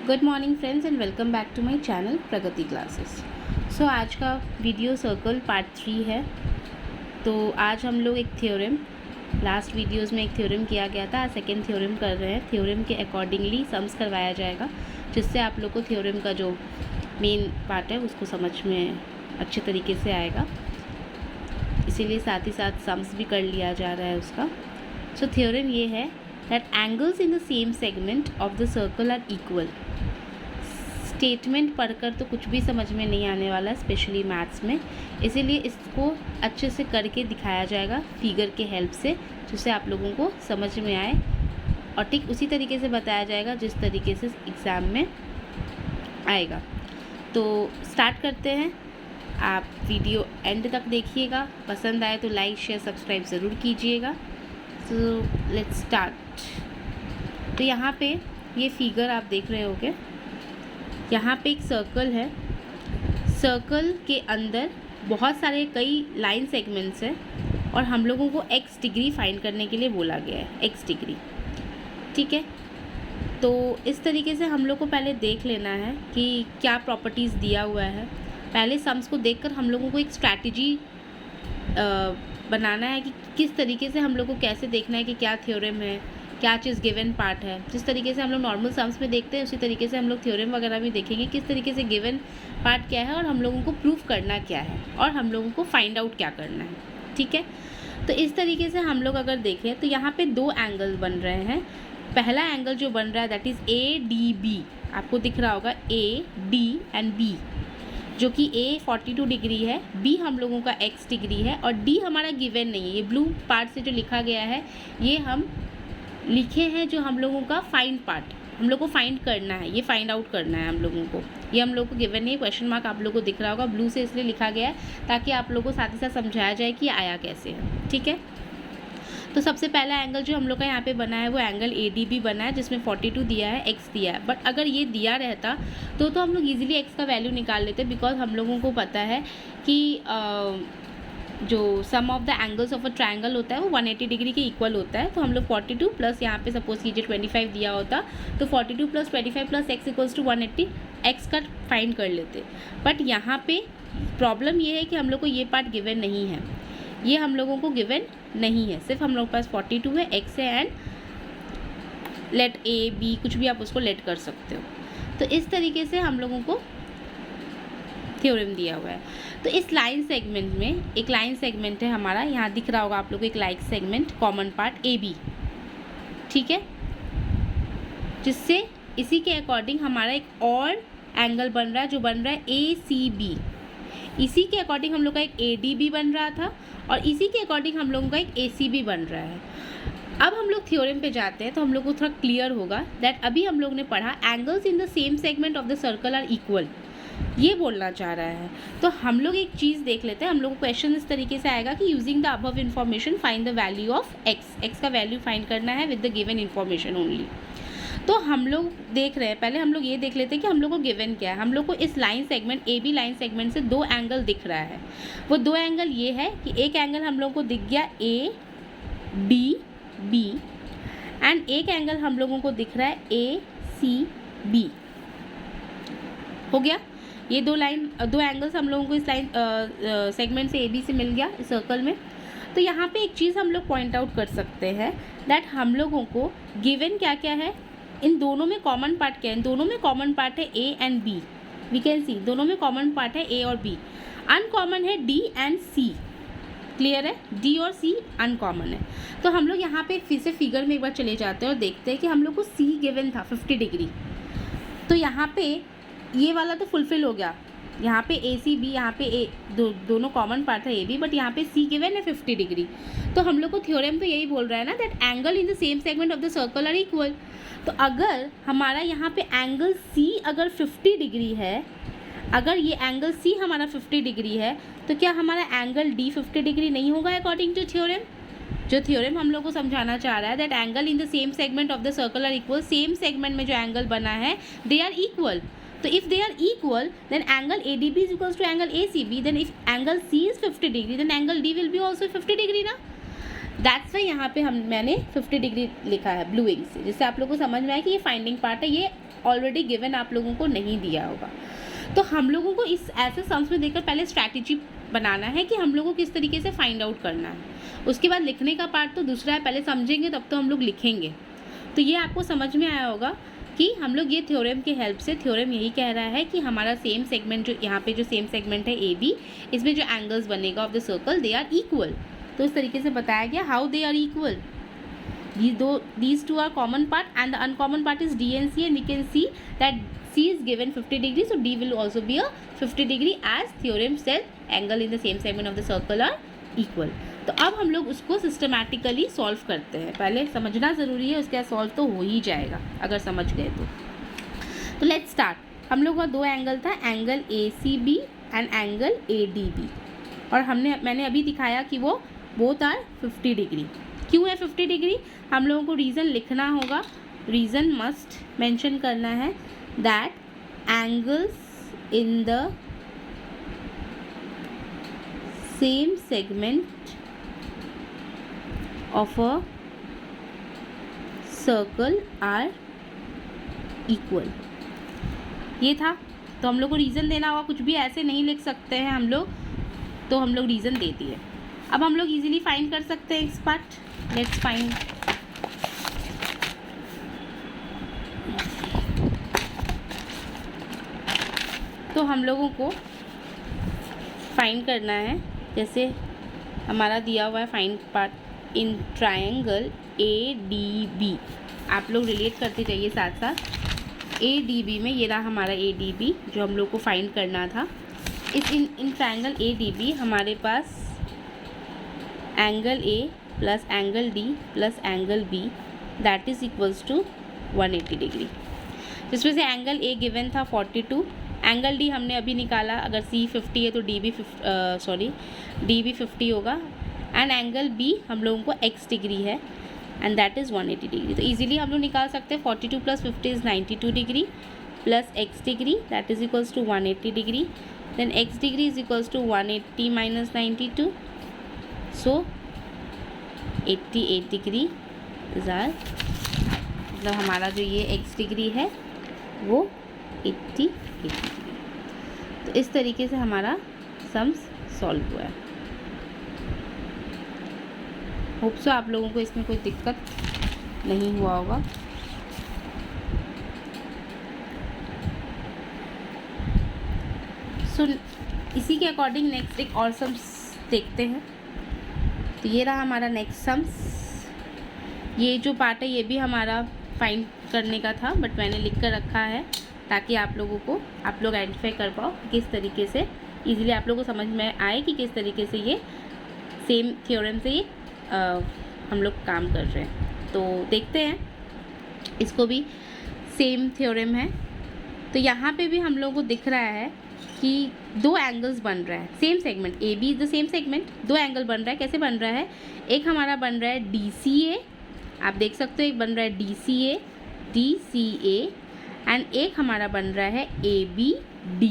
Good morning friends and welcome back to my channel Pragati classes. So आज का video circle part 3 है। तो आज हम लोग एक थ्योरम, लास्ट वीडियोस में एक थ्योरम किया गया था, आज सेकेंड थ्योरम कर रहे हैं। थ्योरम के अकॉर्डिंगली सम्स करवाया जाएगा, जिससे आप लोग को थ्योरम का जो मेन पार्ट है उसको समझ में अच्छे तरीके से आएगा। इसीलिए साथ ही साथ सम्स भी कर लिया जा रहा है उसका। सो थ्योरम ये है that angles in the same segment of the circle are equal। Statement पढ़कर तो कुछ भी समझ में नहीं आने वाला, स्पेशली मैथ्स में, इसीलिए इसको अच्छे से करके दिखाया जाएगा फिगर के हेल्प से, जिससे आप लोगों को समझ में आए और ठीक उसी तरीके से बताया जाएगा जिस तरीके से एग्ज़ाम में आएगा। तो स्टार्ट करते हैं। आप वीडियो एंड तक देखिएगा, पसंद आए तो लाइक शेयर सब्सक्राइब ज़रूर कीजिएगा। तो लेट्स स्टार्ट। तो यहाँ पे ये फिगर आप देख रहे होगे, यहाँ पे एक सर्कल है। सर्कल के अंदर बहुत सारे कई लाइन सेगमेंट्स हैं और हम लोगों को x डिग्री फाइंड करने के लिए बोला गया है, x डिग्री। ठीक है, तो इस तरीके से हम लोग को पहले देख लेना है कि क्या प्रॉपर्टीज़ दिया हुआ है। पहले सम्स को देखकर हम लोगों को एक स्ट्रैटेजी बनाना है कि किस तरीके से हम लोग को कैसे देखना है कि क्या थ्योरम है, क्या चीज़ गिवन पार्ट है। जिस तरीके से हम लोग नॉर्मल सम्स में देखते हैं उसी तरीके से हम लोग थ्योरम वगैरह भी देखेंगे, किस तरीके से गिवन पार्ट क्या है और हम लोगों को प्रूफ करना क्या है और हम लोगों को फाइंड आउट क्या करना है। ठीक है, तो इस तरीके से हम लोग अगर देखें तो यहाँ पे दो एंगल बन रहे हैं। पहला एंगल जो बन रहा है दैट इज़ ADB, आपको दिख रहा होगा AD एंड B, जो कि A 42 डिग्री है, B हम लोगों का x डिग्री है और D हमारा गिवन नहीं है। ये ब्लू पार्ट से जो लिखा गया है ये हम लिखे हैं जो हम लोगों का फाइंड पार्ट, हम लोग को फाइंड करना है, ये फाइंड आउट करना है हम लोगों को। ये हम लोग को गिवन नहीं, क्वेश्चन मार्क आप लोग को दिख रहा होगा, ब्लू से इसलिए लिखा गया है ताकि आप लोग को साथ ही साथ समझाया जाए कि आया कैसे है। ठीक है, तो सबसे पहला एंगल जो हम लोग का यहाँ पे बना है वो एंगल ADB बना है, जिसमें 42 दिया है, x दिया है। बट अगर ये दिया रहता तो हम लोग इजीली x का वैल्यू निकाल लेते, बिकॉज हम लोगों को पता है कि जो sum of the angles of a triangle होता है वो 180 डिग्री के इक्वल होता है। तो हम लोग 42 प्लस यहाँ पे सपोज कीजिए 25 दिया होता तो 42 plus 25 plus x equals to 180, x का फाइंड कर लेते। बट यहाँ पे प्रॉब्लम ये है कि हम लोग को ये पार्ट गिवन नहीं है, ये हम लोगों को गिवन नहीं है, सिर्फ हम लोग के पास 42 है, x है एंड लेट A B कुछ भी आप उसको लेट कर सकते हो। तो इस तरीके से हम लोगों को थ्योरम दिया हुआ है। तो इस लाइन सेगमेंट में एक लाइन सेगमेंट है हमारा, यहाँ दिख रहा होगा आप लोगों को एक line segment, common part AB। ठीक है, जिससे इसी के अकॉर्डिंग हमारा एक और एंगल बन रहा है जो बन रहा है ACB। इसी के अकॉर्डिंग हम लोग का एक ADB बन रहा था और इसी के अकॉर्डिंग हम लोगों का एक ACB बन रहा है। अब हम लोग थ्योरम पे जाते हैं तो हम लोग को थोड़ा क्लियर होगा दैट अभी हम लोग ने पढ़ा angles in the same segment of the circle are equal, ये बोलना चाह रहा है। तो हम लोग एक चीज़ देख लेते हैं। हम लोग को क्वेश्चन इस तरीके से आएगा कि using the above information find the value of x का वैल्यू फाइंड करना है with the given information only. तो हम लोग देख रहे हैं, पहले हम लोग ये देख लेते हैं कि हम लोग को गिवन क्या है। हम लोग को इस line segment AB line segment से दो एंगल दिख रहा है। वो दो एंगल ये है कि एक एंगल हम लोग को दिख गया ADB एंड एक एंगल हम लोगों को दिख रहा है ACB। हो गया, ये दो एंगल्स हम लोगों को इस लाइन सेगमेंट से AB से मिल गया इस सर्कल में। तो यहाँ पे एक चीज़ हम लोग पॉइंट आउट कर सकते हैं दैट हम लोगों को गिवन क्या क्या है, इन दोनों में कॉमन पार्ट क्या है। इन दोनों में कॉमन पार्ट है A and B, we can see दोनों में कॉमन पार्ट है A और B। अनकॉमन है D एंड C, क्लियर है, D और C अनकॉमन है। तो हम लोग यहाँ पे फिर से फिगर में एक बार चले जाते हैं और देखते हैं कि हम लोग को C गिवन था 50 डिग्री। तो यहाँ पे ये वाला तो फुलफिल हो गया, यहाँ पे ACB, यहाँ पे दोनों कॉमन पार्ट है AB, बट यहाँ पे C गिवन है 50 डिग्री। तो हम लोग को थ्योरम तो यही बोल रहा है ना that angle in the same segment of the circle are equal. तो अगर हमारा यहाँ पे एंगल C अगर 50 डिग्री है, अगर ये एंगल C हमारा 50 डिग्री है तो क्या हमारा एंगल D 50 डिग्री नहीं होगा अकॉर्डिंग टू थ्योरम। जो थ्योरम हम लोग को समझाना चाह रहा है that angle in the same segment of the circle are equal, same segment में जो एंगल बना है दे आर इक्वल। तो if they are equal then angle ADB is equals to angle ACB, then if angle C is 50 degree then angle D will be also 50 degree ना। That's why यहाँ पे मैंने 50 degree लिखा है blue ink से, जिससे आप लोग को समझ में आए कि ये फाइंडिंग पार्ट है, ये ऑलरेडी गिवन आप लोगों को नहीं दिया होगा। तो हम लोगों को इस ऐसे सम्स में देखकर पहले स्ट्रैटेजी बनाना है कि हम लोगों को किस तरीके से फाइंड आउट करना है। उसके बाद लिखने का पार्ट तो दूसरा है, पहले समझेंगे तब तो हम लोग लिखेंगे। तो ये आपको समझ में आया होगा कि हम लोग ये थ्योरम की हेल्प से, थ्योरम यही कह रहा है कि हमारा सेम सेगमेंट, जो यहाँ पे जो सेम सेगमेंट है ए बी, इसमें जो एंगल्स बनेगा of the circle they are equal. तो इस तरीके से बताया गया how they are equal. These two are common part and the uncommon part is D and C, and we can see that C is given 50 degree, so D will also be a 50 degree as theorem says angle in the same segment of the circle are equal। तो अब हम लोग उसको systematically solve करते हैं। पहले समझना ज़रूरी है, उसके बाद सॉल्व तो हो ही जाएगा अगर समझ गए तो लेट्स स्टार्ट। हम लोग का दो एंगल था, angle ACB and angle ADB, और मैंने अभी दिखाया कि वो बोथ आर 50 डिग्री। क्यों है 50 डिग्री? हम लोगों को रीज़न लिखना होगा, रीज़न मस्ट मेंशन करना है that angles in the same segment of a circle are equal. ये था, तो हम लोग को रीज़न देना होगा, कुछ भी ऐसे नहीं लिख सकते हैं हम लोग, तो हम लोग रीज़न दे दिए। अब हम लोग इजीली फाइंड कर सकते हैं इस पार्ट। Let's find. तो हम लोगों को फाइंड करना है, जैसे हमारा दिया हुआ है find part in triangle ADB। आप लोग रिलेट करते जाइए साथ साथ। ADB में ये रहा हमारा ADB जो हम लोग को फाइंड करना था। इन ट्रायंगल ADB हमारे पास angle A plus angle D plus angle B that is equals to 180 degree, जिसमें से एंगल A गिवन था 42, एंगल D हमने अभी निकाला, अगर C 50 है तो D भी 50 होगा, एंड एंगल B हम लोगों को x डिग्री है एंड दैट इज़ 180 डिग्री। तो इजीली हम लोग निकाल सकते हैं 42 plus 50 is 92 degree plus x degree that is equals to 180 degree, then x degree is equals to 180 minus 92, so 88 degree is our, मतलब हमारा जो ये x डिग्री है वो 88 डिग्री। तो इस तरीके से हमारा सम्स सॉल्व हुआ है। होप सो आप लोगों को इसमें कोई दिक्कत नहीं हुआ होगा। सो इसी के अकॉर्डिंग नेक्स्ट एक और सम्स देखते हैं। तो ये रहा हमारा नेक्स्ट सम्स। ये जो पार्ट है ये भी हमारा फाइंड करने का था, बट मैंने लिख कर रखा है ताकि आप लोग आइडेंटिफाई कर पाओ किस तरीके से, इजीली आप लोगों को समझ में आए कि किस तरीके से ये सेम थ्योरम से ये हम लोग काम कर रहे हैं। तो देखते हैं, इसको भी सेम थ्योरम है। तो यहाँ पे भी हम लोगों को दिख रहा है कि दो एंगल्स बन रहा है, same segment AB is the same segment, दो एंगल बन रहा है। कैसे बन रहा है? एक हमारा बन रहा है DCA, आप देख सकते हो, एक बन रहा है DCA एंड एक हमारा बन रहा है ABD।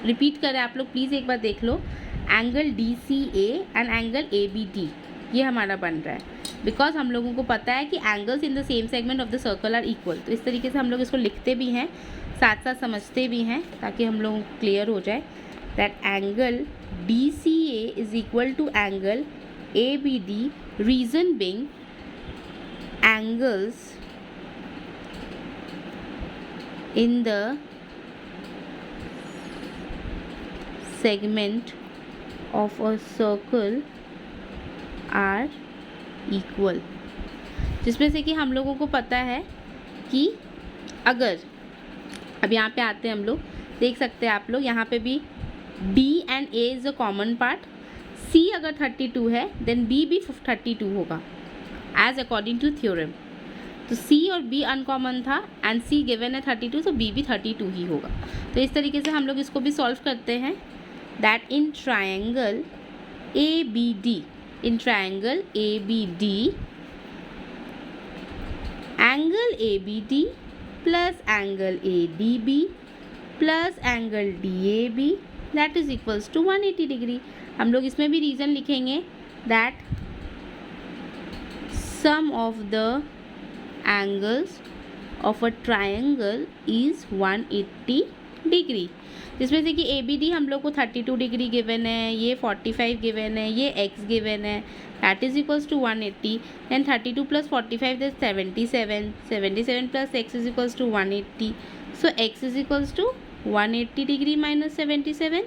रिपीट करें आप लोग प्लीज़, एक बार देख लो, angle DCA and angle ABD ये हमारा बन रहा है, बिकॉज हम लोगों को पता है कि angles in the same segment of the circle are equal. तो इस तरीके से हम लोग इसको लिखते भी हैं, साथ साथ समझते भी हैं, ताकि हम लोगों को क्लियर हो जाए that angle DCA is equal to angle ABD, reason being angles in the segment of a circle are equal। जिसमें से कि हम लोगों को पता है कि अगर, अब यहाँ पे आते हैं हम लोग, देख सकते हैं आप लोग यहाँ पे भी D and A is a common part, C अगर 32 है देन B भी 32 होगा एज अकॉर्डिंग टू थ्योरम। तो C और B अनकॉमन था एंड C गिवन है 32, तो B भी 32 ही होगा। तो इस तरीके से हम लोग इसको भी सॉल्व करते हैं that in triangle ABD, angle ABD plus angle ADB plus angle DAB that is equals to 180 degree. हम लोग इसमें भी रीज़न लिखेंगे that sum of the angles of a triangle is 180 degree. जिसमें से कि ABD हम लोग को 32 डिग्री गिवन है, ये 45 गिवन है, ये x गिवन है, that is equals to 180। Then 32 plus 45 that 77, 77 plus x is equals to 180। So x is equals to 180 degree minus 77,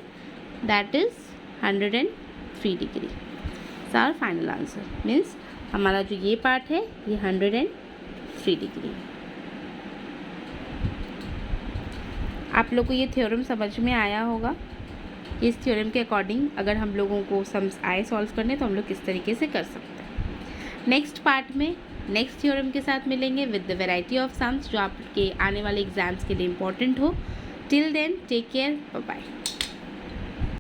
that is 103 degree. So our final answer means हमारा जो ये part है ये 103 degree. आप लोग को ये थ्योरम समझ में आया होगा। इस थ्योरम के अकॉर्डिंग अगर हम लोगों को सम्स आए सॉल्व करने तो हम लोग किस तरीके से कर सकते हैं। नेक्स्ट पार्ट में नेक्स्ट थ्योरम के साथ मिलेंगे with the variety of sums जो आपके आने वाले एग्जाम्स के लिए इम्पोर्टेंट हो। Till then take care, bye bye.